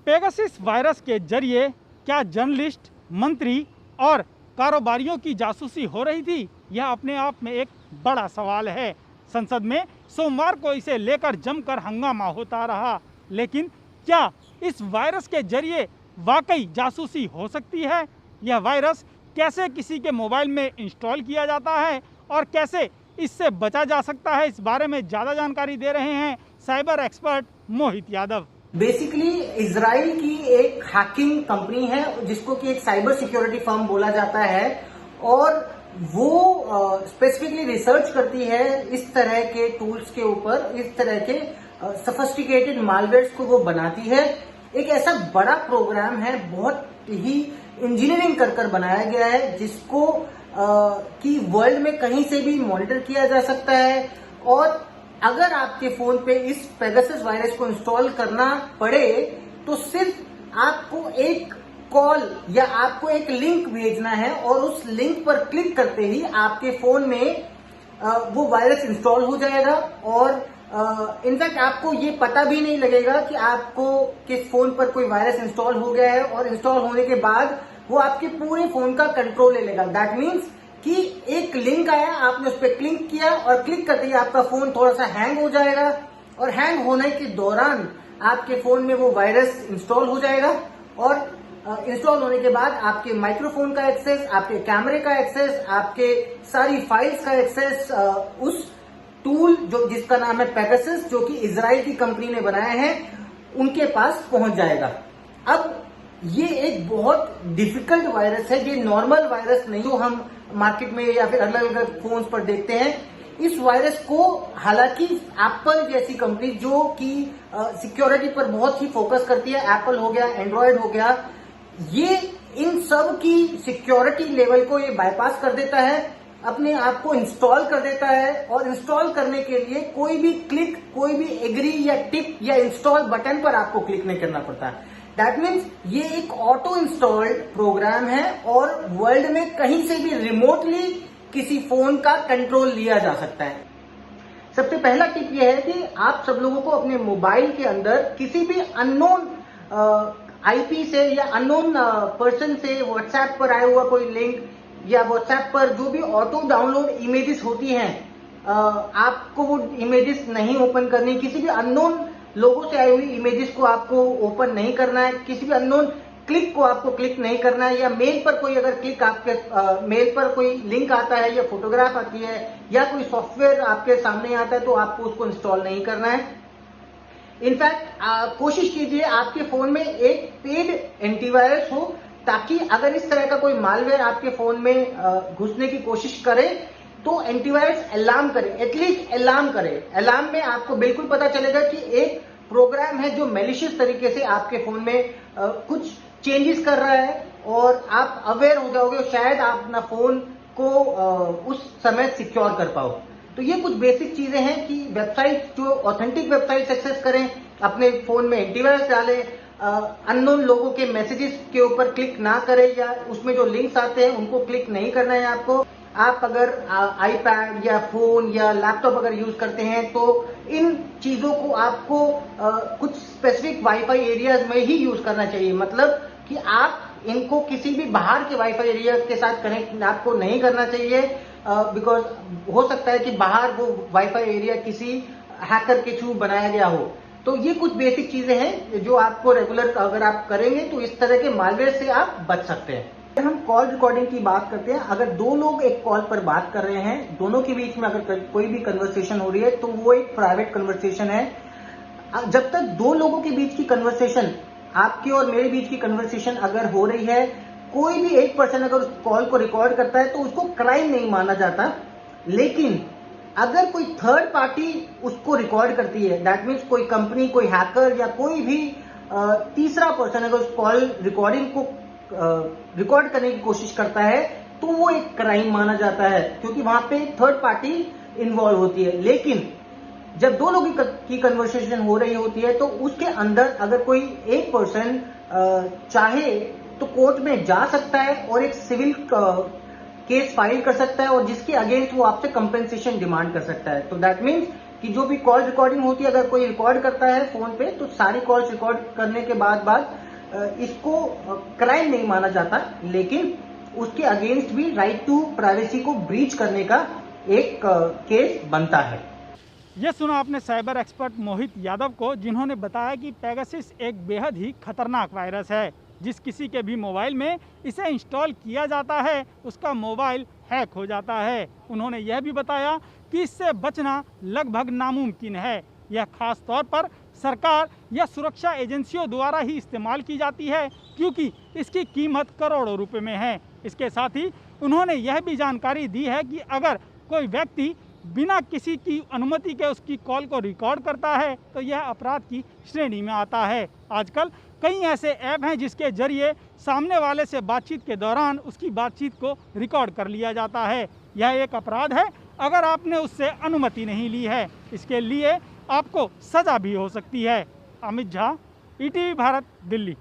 Pegasus virus के जरिए क्या जर्नलिस्ट, मंत्री और कारोबारियों की जासूसी हो रही थी? यह अपने आप में एक बड़ा सवाल है। संसद में सोमवार को इसे लेकर जमकर हंगामा होता रहा, लेकिन क्या इस वायरस के जरिए वाकई जासूसी हो सकती है? यह वायरस कैसे किसी के मोबाइल में इंस्टॉल किया जाता है और कैसे इससे बचा जा सकता है, इस बारे में ज़्यादा जानकारी दे रहे हैं साइबर एक्सपर्ट मोहित यादव। बेसिकली इजराइल की एक हैकिंग कंपनी है जिसको कि एक साइबर सिक्योरिटी फर्म बोला जाता है और वो स्पेसिफिकली रिसर्च करती है इस तरह के टूल्स के ऊपर, इस तरह के सोफिस्टिकेटेड मालवेयर्स को वो बनाती है। एक ऐसा बड़ा प्रोग्राम है, बहुत ही इंजीनियरिंग कर बनाया गया है जिसको कि वर्ल्ड में कहीं से भी मॉनिटर किया जा सकता है। और अगर आपके फोन पे इस पेगासस वायरस को इंस्टॉल करना पड़े तो सिर्फ आपको एक कॉल या आपको एक लिंक भेजना है और उस लिंक पर क्लिक करते ही आपके फोन में वो वायरस इंस्टॉल हो जाएगा और इनफैक्ट आपको ये पता भी नहीं लगेगा कि आपको किस फोन पर कोई वायरस इंस्टॉल हो गया है। और इंस्टॉल होने के बाद वो आपके पूरे फोन का कंट्रोल ले लेगा। दैट मीन्स कि एक लिंक आया, आपने उस पर क्लिक किया और क्लिक करते ही आपका फोन थोड़ा सा हैंग हो जाएगा और हैंग होने के दौरान आपके फोन में वो वायरस इंस्टॉल हो जाएगा। और इंस्टॉल होने के बाद आपके माइक्रोफोन का एक्सेस, आपके कैमरे का एक्सेस, आपके सारी फाइल्स का एक्सेस उस टूल जिसका नाम है पेगासस, जो कि इजराइल की कंपनी ने बनाया है, उनके पास पहुंच जाएगा। अब ये एक बहुत डिफिकल्ट वायरस है, ये नॉर्मल वायरस नहीं जो हम मार्केट में या फिर अलग अलग फोन्स पर देखते हैं। इस वायरस को हालांकि एप्पल जैसी कंपनी जो कि सिक्योरिटी पर बहुत ही फोकस करती है, एप्पल हो गया, एंड्रॉयड हो गया, ये इन सब की सिक्योरिटी लेवल को ये बाईपास कर देता है, अपने आप को इंस्टॉल कर देता है। और इंस्टॉल करने के लिए कोई भी क्लिक, कोई भी एग्री या टिक या इंस्टॉल बटन पर आपको क्लिक नहीं करना पड़ता। दैट मीन्स ये एक ऑटो इंस्टॉल्ड प्रोग्राम है और वर्ल्ड में कहीं से भी रिमोटली किसी फोन का कंट्रोल लिया जा सकता है। सबसे पहला टिप यह है कि आप सब लोगों को अपने मोबाइल के अंदर किसी भी अननोन आईपी से या अननोन पर्सन से व्हाट्सएप पर आया हुआ कोई लिंक या व्हाट्सएप पर जो भी ऑटो डाउनलोड इमेजेस होती हैं, आपको वो इमेजेस नहीं ओपन करनी। किसी भी अननोन लोगों से आई हुई इमेजेस को आपको ओपन नहीं करना है, किसी भी अननोन क्लिक को आपको क्लिक नहीं करना है, या मेल पर कोई अगर क्लिक आपके मेल पर कोई लिंक आता है या फोटोग्राफ आती है या कोई सॉफ्टवेयर आपके सामने आता है तो आपको उसको इंस्टॉल नहीं करना है। इनफैक्ट कोशिश कीजिए आपके फोन में एक पेड एंटीवायरस हो, ताकि अगर इस तरह का कोई मालवेयर आपके फोन में घुसने की कोशिश करे तो एंटीवायरस अलार्म करे, एटलीस्ट अलार्म करे। अलार्म में आपको बिल्कुल पता चलेगा कि एक प्रोग्राम है जो मैलिशियस तरीके से आपके फोन में कुछ चेंजेस कर रहा है और आप अवेयर हो जाओगे, शायद आप अपना फोन को उस समय सिक्योर कर पाओ। तो ये कुछ बेसिक चीजें हैं कि वेबसाइट जो ऑथेंटिक वेबसाइट एक्सेस करें, अपने फोन में एंटीवायरस डालें, अननोन लोगों के मैसेजेस के ऊपर क्लिक ना करें या उसमें जो लिंक्स आते हैं उनको क्लिक नहीं करना है आपको। आप अगर आईपैड या फोन या लैपटॉप अगर यूज करते हैं तो इन चीजों को आपको कुछ स्पेसिफिक वाईफाई एरियाज में ही यूज करना चाहिए। मतलब कि आप इनको किसी भी बाहर के वाईफाई एरिया के साथ कनेक्ट आपको नहीं करना चाहिए, बिकॉज हो सकता है कि बाहर वो वाईफाई एरिया किसी हैकर के थ्रू बनाया गया हो। तो ये कुछ बेसिक चीजें हैं जो आपको रेगुलर अगर आप करेंगे तो इस तरह के मालवेयर से आप बच सकते हैं। अगर हम कॉल रिकॉर्डिंग की बात करते हैं, अगर दो लोग एक कॉल पर बात कर रहे हैं, दोनों के बीच में अगर कोई भी कन्वर्सेशन हो रही है तो वो एक प्राइवेट कन्वर्सेशन है। जब तक दो लोगों के बीच की कन्वर्सेशन, आपके और मेरे बीच की कन्वर्सेशन अगर हो रही है, कोई भी एक पर्सन अगर उस कॉल को रिकॉर्ड करता है तो उसको क्राइम नहीं माना जाता। लेकिन अगर कोई थर्ड पार्टी उसको रिकॉर्ड करती है, दैट मीन्स कोई कंपनी, कोई हैकर या कोई भी तीसरा पर्सन अगर उस कॉल रिकॉर्डिंग को रिकॉर्ड करने की कोशिश करता है तो वो एक क्राइम माना जाता है, क्योंकि वहां पे थर्ड पार्टी इन्वॉल्व होती है। लेकिन जब दो लोगों की कन्वर्सेशन हो रही होती है तो उसके अंदर अगर कोई एक पर्सन चाहे तो कोर्ट में जा सकता है और एक सिविल केस फाइल कर सकता है और जिसके अगेंस्ट वो आपसे कंपेंसेशन डिमांड कर सकता है। तो दैट मीन्स कि जो भी कॉल रिकॉर्डिंग होती है, अगर कोई रिकॉर्ड करता है फोन पे तो सारी कॉल्स रिकॉर्ड करने के बाद इसको क्राइम नहीं माना जाता, लेकिन उसके अगेंस्ट भी राइट टू प्राइवेसी को ब्रीच करने का एक केस बनता है। ये सुना आपने साइबर एक्सपर्ट मोहित यादव को, जिन्होंने बताया कि पेगासस एक बेहद ही खतरनाक वायरस है। जिस किसी के भी मोबाइल में इसे इंस्टॉल किया जाता है उसका मोबाइल हैक हो जाता है। उन्होंने यह भी बताया कि इससे बचना लगभग नामुमकिन है। यह खास तौर पर सरकार या सुरक्षा एजेंसियों द्वारा ही इस्तेमाल की जाती है, क्योंकि इसकी कीमत करोड़ों रुपए में है। इसके साथ ही उन्होंने यह भी जानकारी दी है कि अगर कोई व्यक्ति बिना किसी की अनुमति के उसकी कॉल को रिकॉर्ड करता है तो यह अपराध की श्रेणी में आता है। आजकल कई ऐसे ऐप हैं जिसके जरिए सामने वाले से बातचीत के दौरान उसकी बातचीत को रिकॉर्ड कर लिया जाता है। यह एक अपराध है अगर आपने उससे अनुमति नहीं ली है। इसके लिए आपको सज़ा भी हो सकती है। अमित झा, ईटीवी भारत, दिल्ली।